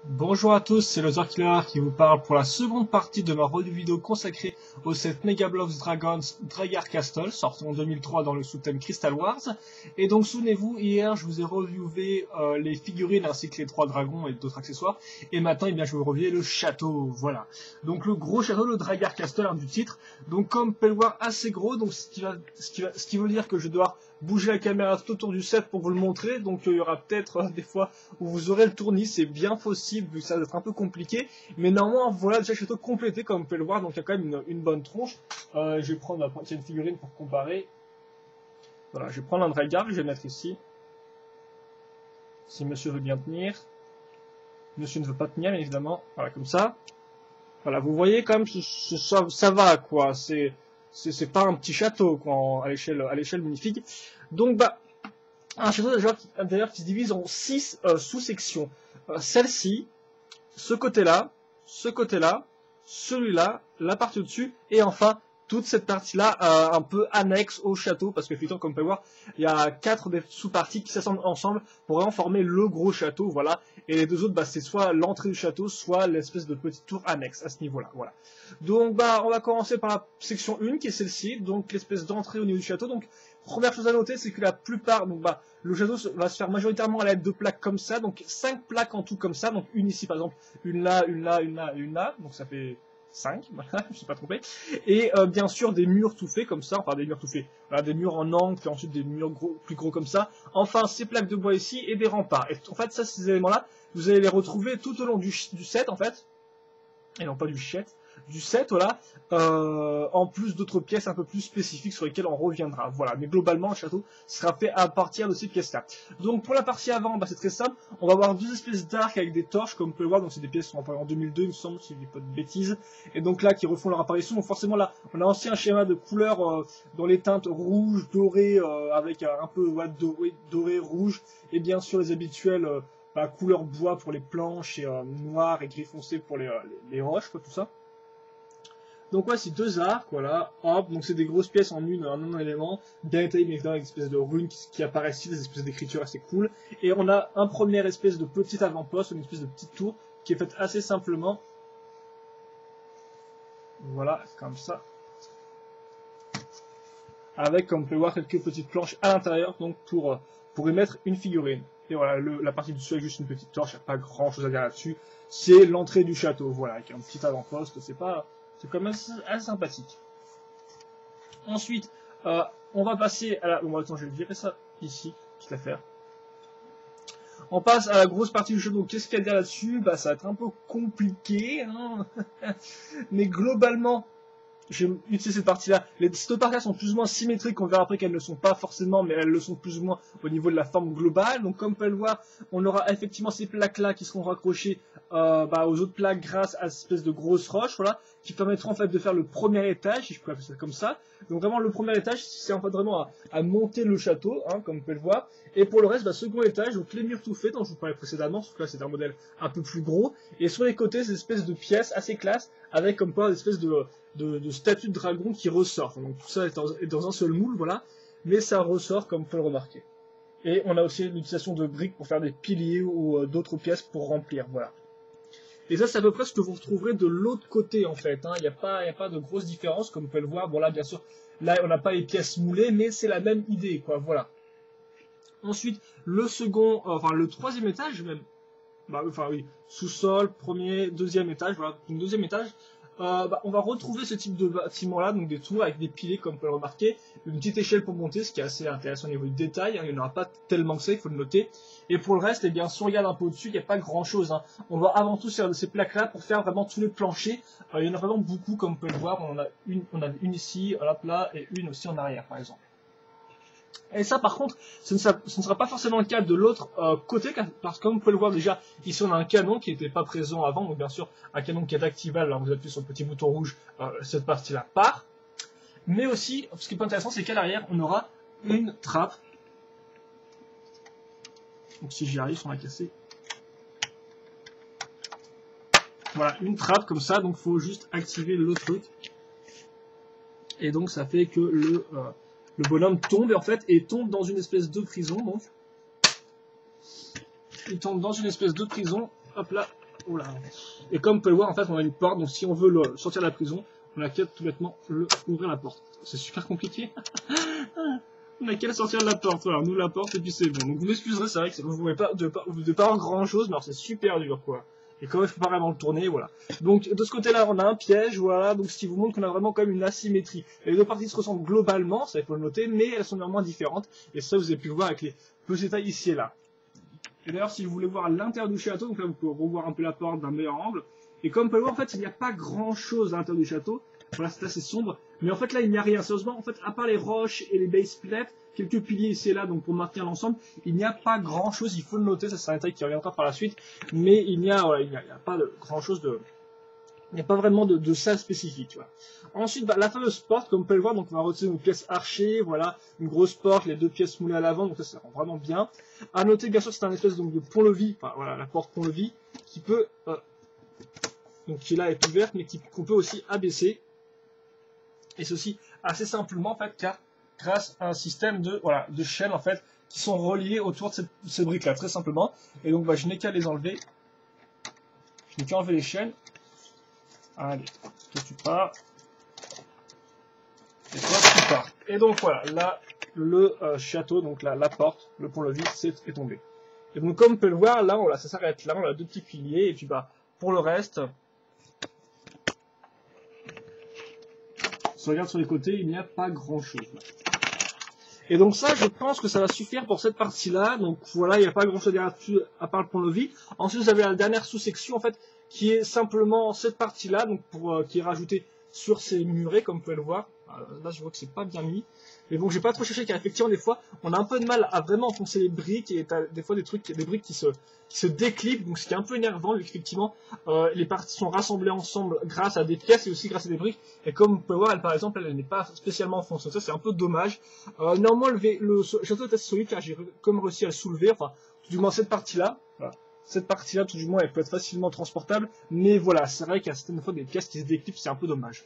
Bonjour à tous, c'est le Killer qui vous parle pour la seconde partie de ma review vidéo consacrée au set Mega Bloks Dragons Dragar Castle, sorti en 2003 dans le sous-thème Crystal Wars. Et donc souvenez-vous, hier je vous ai reviewé les figurines ainsi que les 3 dragons et d'autres accessoires. Et maintenant, eh bien, je vais vous reviewer le château, voilà. Donc le gros château, le Dragar Castle, du titre. Donc comme vous pouvez le voir, assez gros, donc ce qui veut dire que je dois bouger la caméra tout autour du set pour vous le montrer. Donc il y aura peut-être des fois où vous aurez le tournis, c'est bien possible vu que ça va être un peu compliqué, mais normalement voilà déjà le château complété comme vous pouvez le voir, donc il y a quand même une bonne tronche. Je vais prendre ma prochaine figurine pour comparer. Voilà, je vais prendre un Dragar, je vais le mettre ici. Si monsieur veut bien tenir. Monsieur ne veut pas tenir, évidemment. Voilà, comme ça. Voilà, vous voyez quand même, ça va quoi. C'est pas un petit château quoi, à l'échelle magnifique. Donc bah un château d'ailleurs qui se divise en 6 sous-sections. Celle-ci, ce côté-là, celui-là, la partie au-dessus, et enfin toute cette partie-là un peu annexe au château, parce que effectivement, comme vous pouvez voir, il y a 4 des sous-parties qui s'assemblent ensemble pour vraiment former le gros château, voilà. Et les deux autres, bah, c'est soit l'entrée du château, soit l'espèce de petite tour annexe à ce niveau-là, voilà. Donc, bah, on va commencer par la section 1, qui est celle-ci, donc l'espèce d'entrée au niveau du château. Donc, première chose à noter, c'est que la plupart, donc, bah, le château va se faire majoritairement à l'aide de plaques comme ça, donc 5 plaques en tout comme ça, donc une ici par exemple, une là, une là, une là, une là, donc ça fait 5, voilà, je ne suis pas trompé, et bien sûr des murs tout faits comme ça, enfin des murs tout faits, voilà, des murs en angle, puis ensuite des murs plus gros comme ça, enfin ces plaques de bois ici, et des remparts, et en fait ça, ces éléments-là, vous allez les retrouver tout au long du set en fait, et non pas du set, voilà, en plus d'autres pièces un peu plus spécifiques sur lesquelles on reviendra. Voilà, mais globalement, le château sera fait à partir de ces pièces-là. Donc pour la partie avant, bah, c'est très simple. On va avoir deux espèces d'arcs avec des torches, comme vous pouvez le voir. Donc c'est des pièces qui sont apparues en 2002, il me semble, si je dis pas de bêtises. Et donc là, qui refont leur apparition. Donc forcément là, on a aussi un schéma de couleurs dans les teintes rouge, doré, avec un peu doré, rouge, et bien sûr les habituels. Couleur bois pour les planches et noir et gris foncé pour les roches, quoi, tout ça. Donc ouais, c'est deux arcs, voilà, hop, donc c'est des grosses pièces en un élément, bien détaillé, mais évidemment avec des espèces de runes qui apparaissent ici, des espèces d'écritures assez cool. Et on a un premier espèce de petit avant-poste, une espèce de petite tour, qui est faite assez simplement. Voilà, comme ça. Avec, comme vous pouvez voir, quelques petites planches à l'intérieur, donc pour y mettre une figurine. Et voilà, la partie du dessus avec juste une petite torche, il n'y a pas grand chose à dire là-dessus. C'est l'entrée du château, voilà, avec un petit avant-poste, c'est quand même assez sympathique. Ensuite, on va passer à la... Bon, attends, je vais virer ça ici, quitte à faire. On passe à la grosse partie du château. Qu'est-ce qu'il y a à dire là-dessus? Bah, ça va être un peu compliqué, hein. Mais globalement, je vais utiliser cette partie-là. Ces deux parties-là sont plus ou moins symétriques. On verra après qu'elles ne le sont pas forcément, mais elles le sont plus ou moins au niveau de la forme globale. Donc, comme vous pouvez le voir, on aura effectivement ces plaques-là qui seront raccrochées aux autres plaques grâce à cette espèce de grosse roche, voilà, qui permettront en fait de faire le premier étage, si je peux appeler ça comme ça. Donc vraiment le premier étage, c'est en fait vraiment à monter le château, hein, comme vous pouvez le voir. Et pour le reste, second étage, donc les murs tout faits dont je vous parlais précédemment, sauf que là c'est un modèle un peu plus gros. Et sur les côtés, ces espèces de pièces assez classe, avec comme pas des espèces de statues de dragon qui ressortent. Donc tout ça est dans un seul moule, voilà. Mais ça ressort comme vous pouvez le remarquer. Et on a aussi l'utilisation de briques pour faire des piliers ou d'autres pièces pour remplir, voilà. Et ça, c'est à peu près ce que vous retrouverez de l'autre côté, en fait. Hein. Il n'y a pas de grosse différence, comme vous pouvez le voir. Bon, là, bien sûr, là, on n'a pas les pièces moulées, mais c'est la même idée, quoi. Voilà. Ensuite, le troisième étage, même. Oui, sous-sol, premier, deuxième étage, voilà, donc deuxième étage. On va retrouver ce type de bâtiment-là, donc des tours avec des piliers, comme vous pouvez le remarquer, une petite échelle pour monter, ce qui est assez intéressant au niveau du détail, hein, il n'y en aura pas tellement que ça, il faut le noter. Et pour le reste, eh bien, si on regarde un peu au-dessus, il n'y a pas grand-chose. Hein. On va avant tout servir de ces plaques-là pour faire vraiment tous les planchers. Il y en a vraiment beaucoup, comme vous pouvez le voir, on a une ici, hop là, et une aussi en arrière, par exemple. Et ça, par contre, ce ne sera pas forcément le cas de l'autre côté, parce que comme vous pouvez le voir déjà, ici on a un canon qui n'était pas présent avant, donc bien sûr un canon qui est activable, alors vous appuyez sur le petit bouton rouge, cette partie-là part. Mais aussi, ce qui est pas intéressant, c'est qu'à l'arrière, on aura une trappe. Donc si j'y arrive, on va casser. Voilà, une trappe comme ça, donc il faut juste activer le truc. Et donc ça fait que le bonhomme tombe en fait et tombe dans une espèce de prison. Donc il tombe dans une espèce de prison. Hop là, Oh là. Et comme vous pouvez le voir, en fait, on a une porte, donc si on veut le sortir de la prison, on a qu'à tout bêtement ouvrir la porte. C'est super compliqué. On a qu'à sortir de la porte, voilà, on ouvre la porte et puis c'est bon. Donc vous m'excuserez, c'est vrai que vous ne devez pas avoir grand chose, mais alors c'est super dur quoi. Et quand même, il faut pas vraiment le tourner, voilà. Donc de ce côté-là, on a un piège, voilà. Donc ce qui vous montre qu'on a vraiment quand même une asymétrie. Et les deux parties se ressemblent globalement, ça il faut le noter, mais elles sont néanmoins différentes. Et ça, vous avez pu le voir avec les petits détails ici et là. Et d'ailleurs, si vous voulez voir l'intérieur du château, donc là vous pouvez revoir un peu la porte d'un meilleur angle. Et comme vous pouvez le voir, en fait, il n'y a pas grand-chose à l'intérieur du château. Voilà, c'est assez sombre. Mais en fait, là, il n'y a rien. Sérieusement, en fait, à part les roches et les base plates, quelques piliers ici et là, donc pour maintenir l'ensemble, il n'y a pas grand-chose. Il faut le noter, ça c'est un détail qui reviendra par la suite. Mais il n'y a pas de grand-chose de... Il n'y a pas vraiment de salle spécifique, tu vois. Ensuite, bah, la fameuse porte, comme vous pouvez le voir, donc on va retirer une pièce archée, voilà, une grosse porte, les deux pièces moulées à l'avant, donc ça rend vraiment bien. À noter, bien sûr, c'est un espèce donc, de pont-levis, enfin voilà, la porte pont-levis, qui peut, donc qui là est ouverte, mais qu'on peut aussi abaisser. Et ceci assez simplement, en fait, car grâce à un système de, voilà, de chaînes, en fait, qui sont reliées autour de ces briques-là, très simplement. Et donc, bah, je n'ai qu'à les enlever. Je n'ai qu'à enlever les chaînes. Allez, toi tu pars. Et toi tu pars. Et donc voilà, là, le château, donc la porte, le pont-levis, est tombé. Et donc comme on peut le voir, là, ça s'arrête là, on a deux petits piliers, et puis bah, pour le reste, si on regarde sur les côtés, il n'y a pas grand-chose. Et donc ça, je pense que ça va suffire pour cette partie-là. Donc voilà, il n'y a pas grand-chose à dire là-dessus, à part le pont-levis. Ensuite, vous avez la dernière sous-section, en fait, qui est simplement cette partie-là, donc qui est rajoutée sur ces murets, comme vous pouvez le voir. Là, je vois que c'est pas bien mis. Mais bon, j'ai pas trop cherché, car effectivement, des fois, on a un peu de mal à vraiment enfoncer les briques, et t'as des fois des briques qui se déclipent, donc ce qui est un peu énervant, vu qu'effectivement, les parties sont rassemblées ensemble grâce à des pièces et aussi grâce à des briques. Et comme vous pouvez voir, elle, par exemple, elle n'est pas spécialement enfoncée. Ça, c'est un peu dommage. Néanmoins, le château est assez solide, car j'ai comme réussi à le soulever, enfin, tout du moins cette partie-là. Voilà. Cette partie-là, tout du moins, elle peut être facilement transportable. Mais voilà, c'est vrai qu'il y a certaines fois des pièces qui se déclipent, c'est un peu dommage.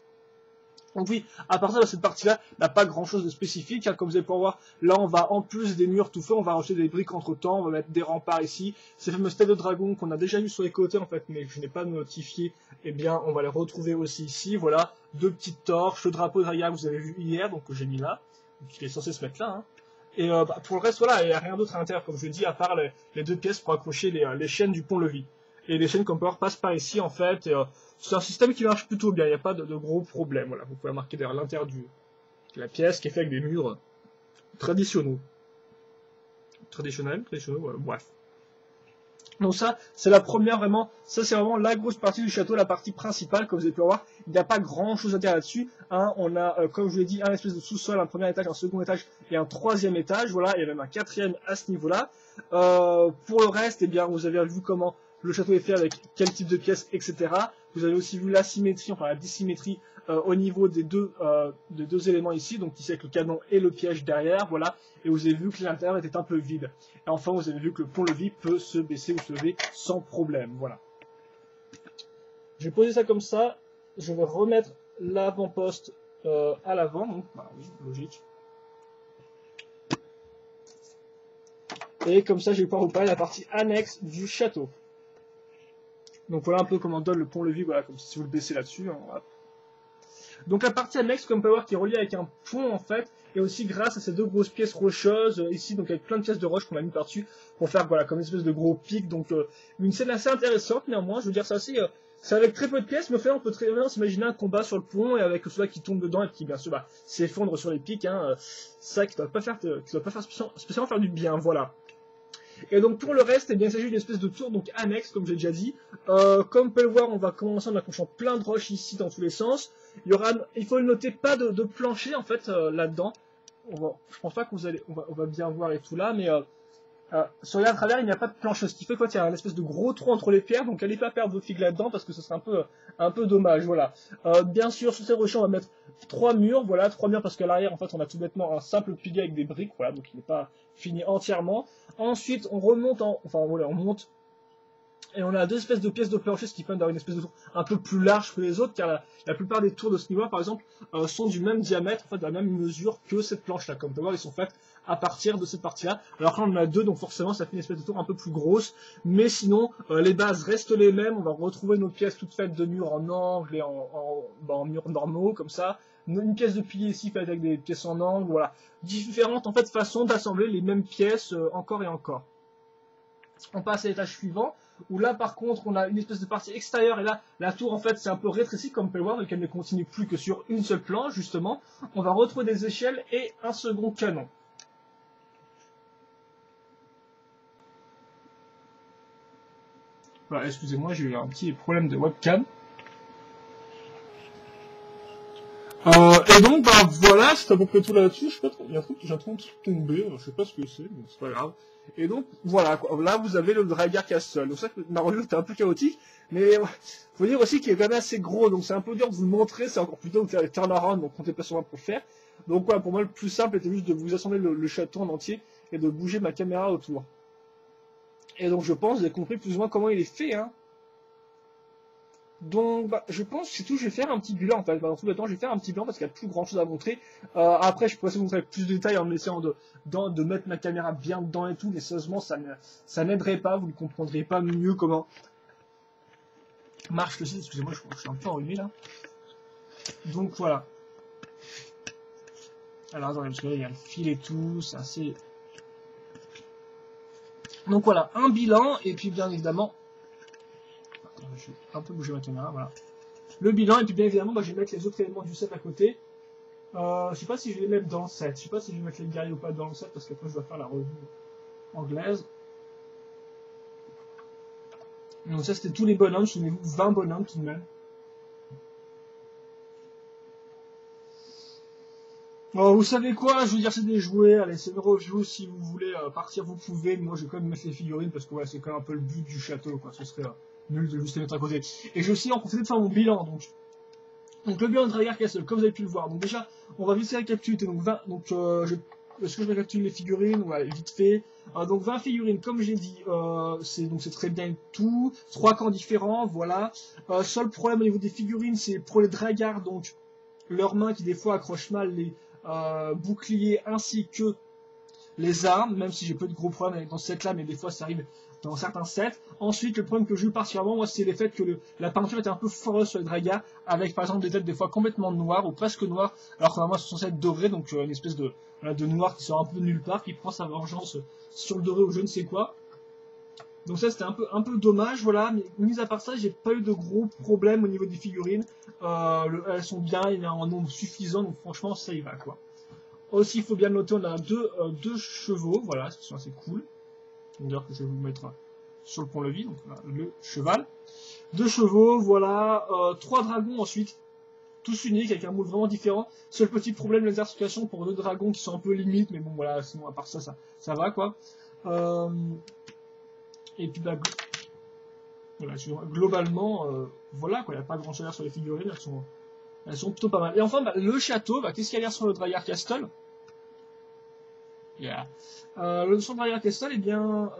Donc oui, à partir de cette partie-là, n'a pas grand-chose de spécifique, hein, comme vous allez pouvoir voir, là on va, en plus des murs tout faits, on va rajouter des briques entre temps, on va mettre des remparts ici, ces fameuses têtes de dragon qu'on a déjà vu sur les côtés en fait, mais que je n'ai pas notifié, eh bien on va les retrouver aussi ici, voilà, deux petites torches, le drapeau de Raya que vous avez vu hier, donc que j'ai mis là, donc il est censé se mettre là, hein. Et bah, pour le reste, voilà, il n'y a rien d'autre à l'intérieur, comme je l'ai dit, à part les deux pièces pour accrocher les chaînes du pont-levis. Et les chaînes comme power passent par ici en fait, et c'est un système qui marche plutôt bien, il n'y a pas de gros problèmes. Voilà, vous pouvez remarquer derrière l'intérieur de la pièce qui est fait avec des murs traditionnels. Traditionnels, bref. Donc ça, c'est la première vraiment, ça c'est vraiment la grosse partie du château, la partie principale, comme vous avez pu voir. Il n'y a pas grand chose à dire là-dessus. Hein, on a, comme je vous l'ai dit, un espèce de sous-sol, un premier étage, un second étage et un troisième étage. Voilà, il y a même un quatrième à ce niveau-là. Pour le reste, eh bien, vous avez vu comment le château est fait avec quel type de pièces, etc. Vous avez aussi vu l'asymétrie, enfin la dissymétrie au niveau des deux éléments ici, donc ici avec le canon et le piège derrière, voilà. Et vous avez vu que l'intérieur était un peu vide. Et enfin, vous avez vu que le pont-levis peut se baisser ou se lever sans problème, voilà. Je vais poser ça comme ça. Je vais remettre l'avant-poste à l'avant, donc voilà, oui, logique. Et comme ça, je vais pouvoir vous parler de la partie annexe du château. Donc voilà un peu comment donne le pont-levis, voilà, comme si vous le baissez là-dessus. Hein, voilà. Donc la partie annexe, comme on peut voir, qui est reliée avec un pont en fait, et aussi grâce à ces deux grosses pièces rocheuses ici, donc avec plein de pièces de roche qu'on a mis par-dessus pour faire voilà comme une espèce de gros pic. Donc une scène assez intéressante néanmoins. Je veux dire, c'est assez, c'est avec très peu de pièces, mais au fait on peut très bien s'imaginer un combat sur le pont et avec ceux-là qui tombent dedans et qui bien sûr s'effondrent sur les pics. Hein, ça qui doit pas faire, spécialement faire du bien. Voilà. Et donc pour le reste, eh bien, il s'agit d'une espèce de tour donc annexe, comme j'ai déjà dit. Comme vous pouvez le voir, on va commencer en accrochant plein de roches ici dans tous les sens. Il faut le noter, pas de plancher en fait là-dedans. Je pense pas qu'on va bien voir et tout là, mais sur les à travers, il n'y a pas de plancher, ce qui fait qu'il y a un espèce de gros trou entre les pierres, donc allez pas perdre vos figues là-dedans parce que ce serait un peu dommage, voilà. Bien sûr, sur ces rochers, on va mettre 3 murs, voilà, 3 murs parce qu'à l'arrière, en fait, on a tout bêtement un simple pilier avec des briques, voilà, donc il n'est pas fini entièrement. Ensuite, on remonte enfin voilà, on monte Et on a deux espèces de pièces de plancher, ce qui permet d'avoir une espèce de tour un peu plus large que les autres, car la plupart des tours de ce niveau, par exemple, sont du même diamètre, en fait, de la même mesure que cette planche-là. Comme vous pouvez voir, ils sont faits à partir de cette partie-là. Alors là, on en a deux, donc forcément, ça fait une espèce de tour un peu plus grosse. Mais sinon, les bases restent les mêmes. On va retrouver nos pièces toutes faites de murs en angle et en murs normaux, comme ça. Une pièce de pilier ici faite avec des pièces en angle, voilà. Différentes, en fait, façons d'assembler les mêmes pièces encore et encore. On passe à l'étage suivant, où là par contre on a une espèce de partie extérieure, et là la tour en fait c'est un peu rétrécie comme vous pouvez voir, donc elle ne continue plus que sur une seule planche justement. On va retrouver des échelles et un second canon. Voilà, excusez-moi, j'ai eu un petit problème de webcam. Et donc, bah voilà, c'est à peu près tout là-dessus. Je sais pas trop, il y a un truc que j'ai en train de tomber, je sais pas ce que c'est, mais c'est pas grave. Et donc, voilà, quoi. Là, vous avez le Dragar Castle. Donc ça, ma revue était un peu chaotique, mais faut dire aussi qu'il est quand même assez gros, donc c'est un peu dur de vous le montrer, c'est encore plus dur de faire les turnaround, donc comptez pas sur moi pour le faire. Donc voilà, pour moi, le plus simple était juste de vous assembler le château en entier et de bouger ma caméra autour. Et donc, je pense, vous avez compris plus ou moins comment il est fait, hein. Donc, bah, je pense que c'est tout. Je vais faire un petit bilan. En fait, dans tout le temps, je vais faire un petit bilan parce qu'il n'y a plus grand chose à montrer. Après, je pourrais vous montrer plus de détails en essayant de mettre ma caméra bien dedans et tout. Mais sérieusement, ça n'aiderait pas. Vous ne comprendrez pas mieux comment marche le site. Excusez-moi, je suis un peu enrhumé là. Donc, voilà. Alors, attendez, parce que là, il y a le fil et tout. C'est assez. Donc, voilà. Un bilan. Et puis, bien évidemment. Je vais un peu bouger ma caméra, voilà. Le bilan, et puis bien évidemment, bah, je vais mettre les autres éléments du set à côté. Je sais pas si je vais les mettre dans le set, je sais pas si je vais mettre les guerriers ou pas dans le set, parce qu'après je dois faire la revue anglaise. Donc ça c'était tous les bonhommes, souvenez-vous, 20 bonhommes tout de même. Oh, vous savez quoi, je veux dire c'est des jouets, allez c'est une review, si vous voulez partir vous pouvez, mais moi je vais quand même mettre les figurines, parce que ouais, c'est quand même un peu le but du château, quoi, ce serait nul de juste les mettre à côté. Et je vais aussi en profiter de faire mon bilan, donc le bilan de Dragar Castle, comme vous avez pu le voir. Donc déjà, on va vite récapituler. Est-ce que je récapitule les figurines? Ouais, vite fait. Donc 20 figurines, comme j'ai dit, c'est très bien tout. 3 camps différents, voilà. Seul problème au niveau des figurines, c'est pour les Dragars, donc leurs mains qui des fois accrochent mal les boucliers ainsi que les armes, même si j'ai peu de gros problèmes dans ce set là, mais des fois ça arrive dans certains sets. Ensuite, le problème que j'ai eu particulièrement, moi, c'est le fait que la peinture était un peu foreuse sur les Dragars, avec par exemple des têtes des fois complètement noires ou presque noires, alors que normalement elles sont censées être dorées, donc une espèce de noir qui sort un peu de nulle part, qui prend sa vengeance sur le doré ou je ne sais quoi. Donc ça c'était un peu dommage, voilà, mais mis à part ça, j'ai pas eu de gros problèmes au niveau des figurines. Elles sont bien, il y a un nombre suffisant, donc franchement ça y va quoi. Aussi, il faut bien noter, on a deux chevaux, voilà, ce qui sont assez cool. D'ailleurs que je vais vous mettre sur le pont-levis, donc voilà, le cheval. 2 chevaux, voilà, 3 dragons ensuite, tous uniques avec un moule vraiment différent. Seul petit problème, les articulations pour 2 dragons qui sont un peu limites, mais bon voilà, sinon à part ça, ça va quoi. Et puis bah, voilà, globalement, voilà quoi, il n'y a pas grand chose à dire sur les figurines, elles sont plutôt pas mal. Et enfin, bah, le château, bah, qu'est-ce qu'il y a à dire sur le Dragar Castle? Yeah. Le son de Dragar Castle, eh bien,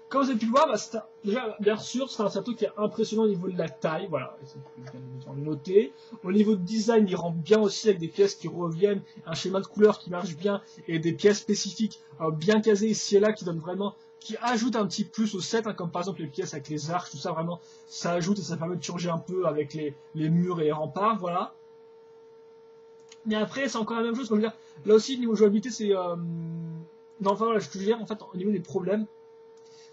comme vous avez pu le voir, bah, déjà, bien sûr, c'est un château qui est impressionnant au niveau de la taille, voilà, c'est bien noté. Au niveau de design, il rentre bien aussi avec des pièces qui reviennent, un schéma de couleurs qui marche bien, et des pièces spécifiques bien casées ici et là qui donnent vraiment, qui ajoutent un petit plus au set, hein, comme par exemple les pièces avec les arches, tout ça vraiment, ça ajoute et ça permet de changer un peu avec les murs et les remparts, voilà. Mais après, c'est encore la même chose, je veux dire, là aussi, niveau jouabilité, c'est... Non, enfin voilà, ce que je veux dire, en fait, au niveau des problèmes,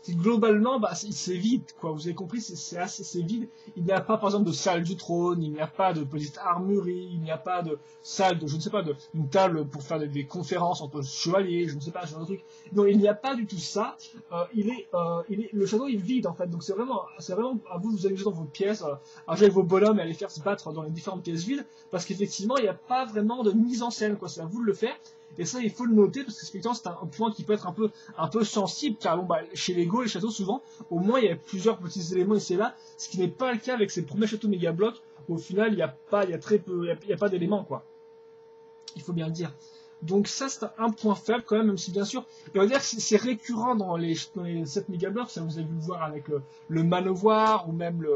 globalement, bah, c'est vide, quoi. Vous avez compris, c'est vide. Il n'y a pas, par exemple, de salle du trône, il n'y a pas de petite armurerie, il n'y a pas de salle de, je ne sais pas, une table pour faire des conférences entre chevaliers, je ne sais pas, ce genre de truc. Non, il n'y a pas du tout ça. Le château est vide, en fait. Donc c'est vraiment à vous de vous amuser dans vos pièces, à jouer avec vos bonhommes et à les faire se battre dans les différentes pièces vides, parce qu'effectivement, il n'y a pas vraiment de mise en scène, quoi. C'est à vous de le faire. Et ça, il faut le noter, parce qu'effectivement, c'est un point qui peut être un peu sensible, car bon, bah, chez Lego, les châteaux, souvent, au moins, il y a plusieurs petits éléments ici et là, ce qui n'est pas le cas avec ces premiers châteaux méga blocs, où au final, il y a très peu, il y a pas d'éléments, quoi. Il faut bien le dire. Donc ça c'est un point faible quand même si bien sûr, et on va dire que c'est récurrent dans les 7 mégablocks, ça vous avez pu le voir avec le Manowar, ou même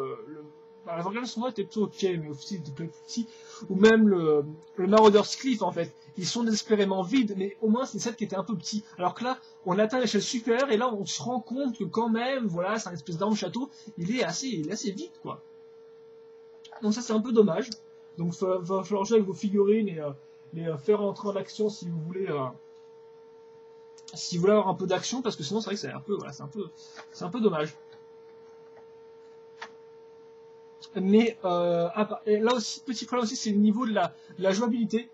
bah, la organisation était plutôt ok, mais aussi il était plus petit, ou même le Marauder's Cliff en fait. Ils sont désespérément vides, mais au moins c'est des sets qui étaient un peu petits. Alors que là, on atteint l'échelle supérieure, et là on se rend compte que quand même, voilà, c'est un espèce d'arme château, il est assez vide quoi. Donc ça c'est un peu dommage. Donc va falloir jouer avec vos figurines et les faire entrer en action si vous voulez avoir un peu d'action, parce que sinon c'est vrai que c'est un peu voilà, c'est un peu dommage. Mais et là aussi, petit problème aussi, c'est le niveau de la jouabilité.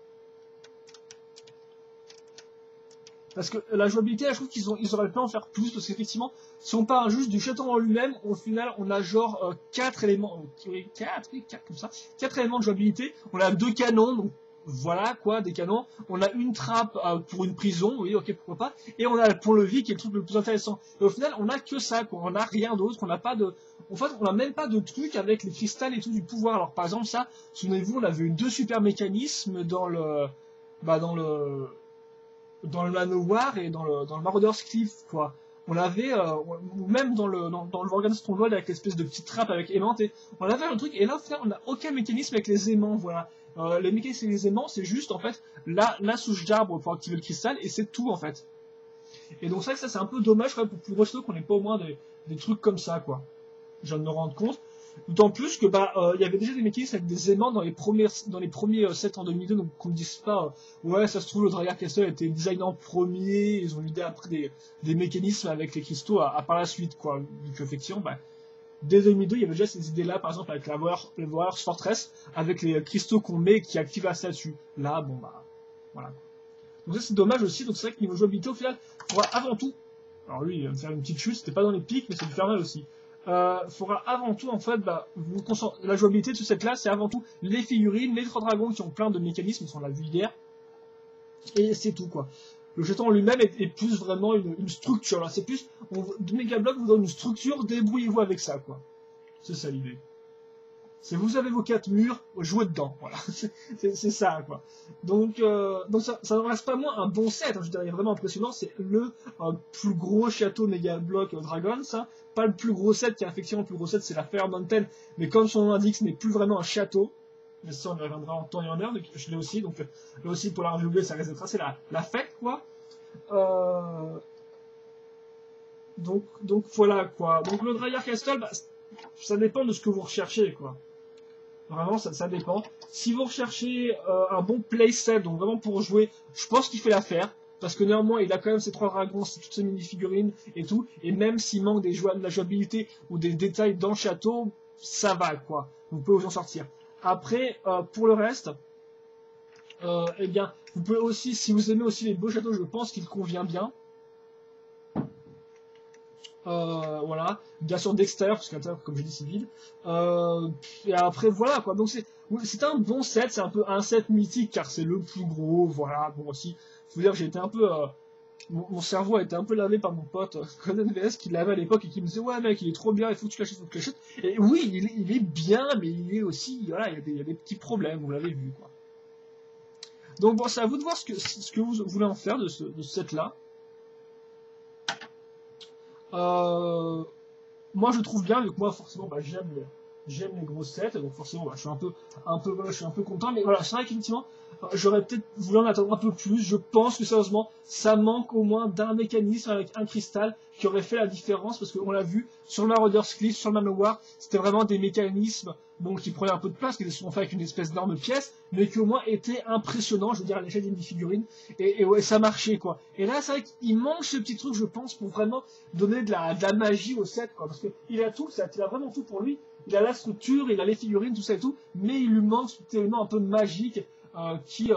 Parce que la jouabilité, là, je trouve qu'ils auraient pu en faire plus, parce qu'effectivement, si on part juste du château en lui-même, au final, on a genre 4 éléments, 4 comme ça, 4 éléments de jouabilité. On a 2 canons, donc voilà quoi, des canons. On a une trappe pour une prison, oui, ok, pourquoi pas. Et on a le pont-levis qui est le truc le plus intéressant. Et au final, on a que ça, quoi. On a rien d'autre, on n'a pas de... En fait, on n'a même pas de truc avec les cristals et tout du pouvoir. Alors par exemple, ça, souvenez-vous, on avait eu 2 super mécanismes dans le Manowar et dans le Marauder's Cliff, quoi. On avait, ou même dans le Vorgan Stronghold avec l'espèce de petite trappe avec aimanté, on avait un truc, et là, au final, on n'a aucun mécanisme avec les aimants, voilà. Les mécanismes et les aimants, c'est juste, en fait, la souche d'arbre pour activer le cristal, et c'est tout, en fait. Et donc, ça c'est un peu dommage, quoi, pour plus gros qu'on n'ait pas au moins des trucs comme ça, quoi. Je viens de me rendre compte. D'autant plus que il y avait déjà des mécanismes avec des aimants dans les premiers sets en 2002, donc qu'on ne dise pas ouais, ça se trouve le Dragar Castle a été designé en premier, ils ont eu après des mécanismes avec les cristaux à par la suite, quoi. Vu qu'effectivement, dès 2002, il y avait déjà ces idées-là, par exemple avec la Warriors Fortress, avec les cristaux qu'on met qui activent la statue. Là, bon voilà. Donc ça c'est dommage aussi, donc c'est vrai que niveau jouabilité, au final, on va avant tout, alors lui il va me faire une petite chute, c'était pas dans les pics, mais c'est du faire mal aussi. Faudra avant tout en fait la jouabilité de ce set là, c'est avant tout les figurines, les 3 dragons qui ont plein de mécanismes, ils sont la vue hier, et c'est tout quoi. Le jeton en lui-même est plus vraiment une structure là, c'est plus Megablock vous donne une structure, débrouillez-vous avec ça quoi. C'est ça l'idée. Si vous avez vos 4 murs, jouez dedans, voilà. c'est ça quoi. Donc ça n'en reste pas moins un bon set, hein, je dirais vraiment impressionnant, c'est le plus gros château Megablock Dragon, ça. Pas le plus gros set, qui est effectivement le plus gros set, c'est la Fire Mountain, mais comme son nom l'indique, ce n'est plus vraiment un château. Mais ça, on y reviendra en temps et en heure, donc je l'ai aussi, donc là aussi pour la reviewer, ça reste d'être assez la fête, quoi. Donc voilà, quoi. Donc le Dragar Castle, ça dépend de ce que vous recherchez, quoi. Vraiment, ça dépend. Si vous recherchez un bon playset, donc vraiment pour jouer, je pense qu'il fait l'affaire. Parce que néanmoins, il a quand même ses 3 dragons, toutes ses mini-figurines et tout. Et même s'il manque de la jouabilité ou des détails dans le château, ça va, quoi. Vous pouvez vous en sortir. Après, pour le reste, eh bien, vous pouvez aussi, si vous aimez aussi les beaux châteaux, je pense qu'il convient bien. Voilà. Bien sûr d'extérieur, parce qu'à l'intérieur, comme je dis, c'est vide. Et après, voilà, quoi. Donc c'est un bon set, c'est un peu un set mythique, car c'est le plus gros, voilà. Bon, aussi, faut dire que j'ai été un peu... mon cerveau a été un peu lavé par mon pote Conan VS qui l'avait à l'époque et qui me disait ouais mec il est trop bien, il faut que tu l'achètes, et oui il est bien, mais il est aussi, voilà, il y a des petits problèmes, vous l'avez vu quoi. Donc bon, c'est à vous de voir ce que vous voulez en faire de ce set là. Moi je trouve bien, vu que moi forcément j'aime les gros sets, donc forcément je suis un peu content, mais voilà, c'est vrai qu'effectivement j'aurais peut-être voulu en attendre un peu plus. Je pense que sérieusement ça manque au moins d'un mécanisme avec un cristal qui aurait fait la différence, parce qu'on l'a vu sur le Marauder's Cliff, sur le Manowar, c'était vraiment des mécanismes qui prenaient un peu de place, qui étaient souvent faits avec une espèce d'énorme pièce, mais qui au moins étaient impressionnants, je veux dire à l'échelle des figurines, et ouais, ça marchait quoi. Et là c'est vrai qu'il manque ce petit truc, je pense, pour vraiment donner de la magie au set quoi, parce qu'il a tout le set, il a vraiment tout pour lui. Il a la structure, il a les figurines, tout ça et tout, mais il lui manque cet élément un peu magique qui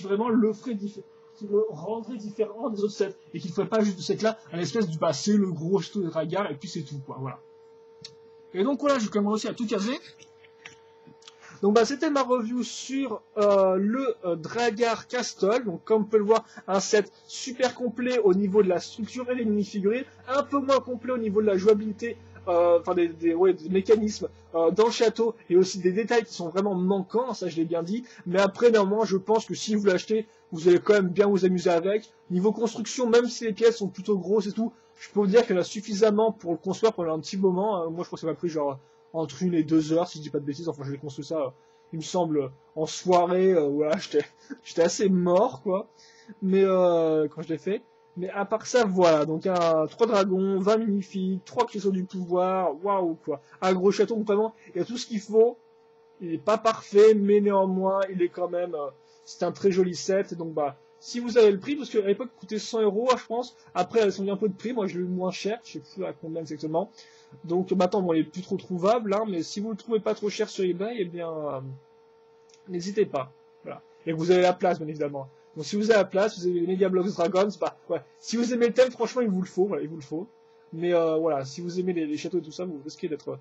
vraiment le ferait différent, qui le rendrait différent des autres sets, et qui ne ferait pas juste de cette là à l'espèce du c'est le gros château de Dragar et puis c'est tout quoi, voilà. Et donc voilà, je commence aussi à tout caser. Donc c'était ma review sur le Dragar Castle. Donc comme vous pouvez le voir, un set super complet au niveau de la structure et des mini-figurines, un peu moins complet au niveau de la jouabilité enfin des mécanismes dans le château et aussi des détails qui sont vraiment manquants, ça je l'ai bien dit. Mais après, néanmoins, je pense que si vous l'achetez, vous allez quand même bien vous amuser avec. Niveau construction, même si les pièces sont plutôt grosses et tout, je peux vous dire qu'il y en a suffisamment pour le construire pendant un petit moment. Moi, je crois que ça m'a pris genre entre 1 et 2 heures, si je dis pas de bêtises. Enfin, je l'ai construit ça, il me semble, en soirée. Voilà, j'étais assez mort, quoi. Mais quand je l'ai fait. Mais à part ça, voilà. Donc, 3 dragons, 20 minifiques, 3 cristaux du pouvoir. Waouh, quoi. Un gros château, donc vraiment, il y a tout ce qu'il faut. Il n'est pas parfait, mais néanmoins, il est quand même... c'est un très joli set. Donc, bah, si vous avez le prix, parce qu'à l'époque, il coûtait 100 euros, je pense. Après, elles sont un peu de prix. Moi, je l'ai eu moins cher. Je sais plus à combien exactement. Donc, maintenant, bon, il est plus trop trouvable, hein, mais si vous le trouvez pas trop cher sur eBay, eh bien, n'hésitez pas. Voilà. Et vous avez la place, bien évidemment. Donc, si vous avez la place, vous avez les Mega Bloks Dragons, bah, ouais. Si vous aimez le thème, franchement, il vous le faut. Voilà, il vous le faut. Mais, voilà, si vous aimez les châteaux et tout ça, vous risquez d'être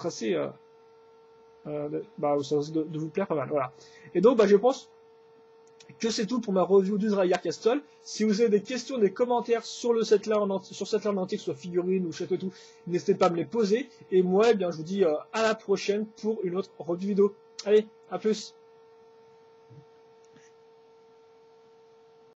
assez, bah, ça risque de vous plaire pas mal. Voilà. Et donc, bah, je pense que c'est tout pour ma review du Drygar Castle. Si vous avez des questions, des commentaires sur le set là en entier, sur cette là en entier, que ce soit figurine ou château et tout, n'hésitez pas à me les poser. Et moi, eh bien, je vous dis à la prochaine pour une autre review vidéo. Allez, à plus!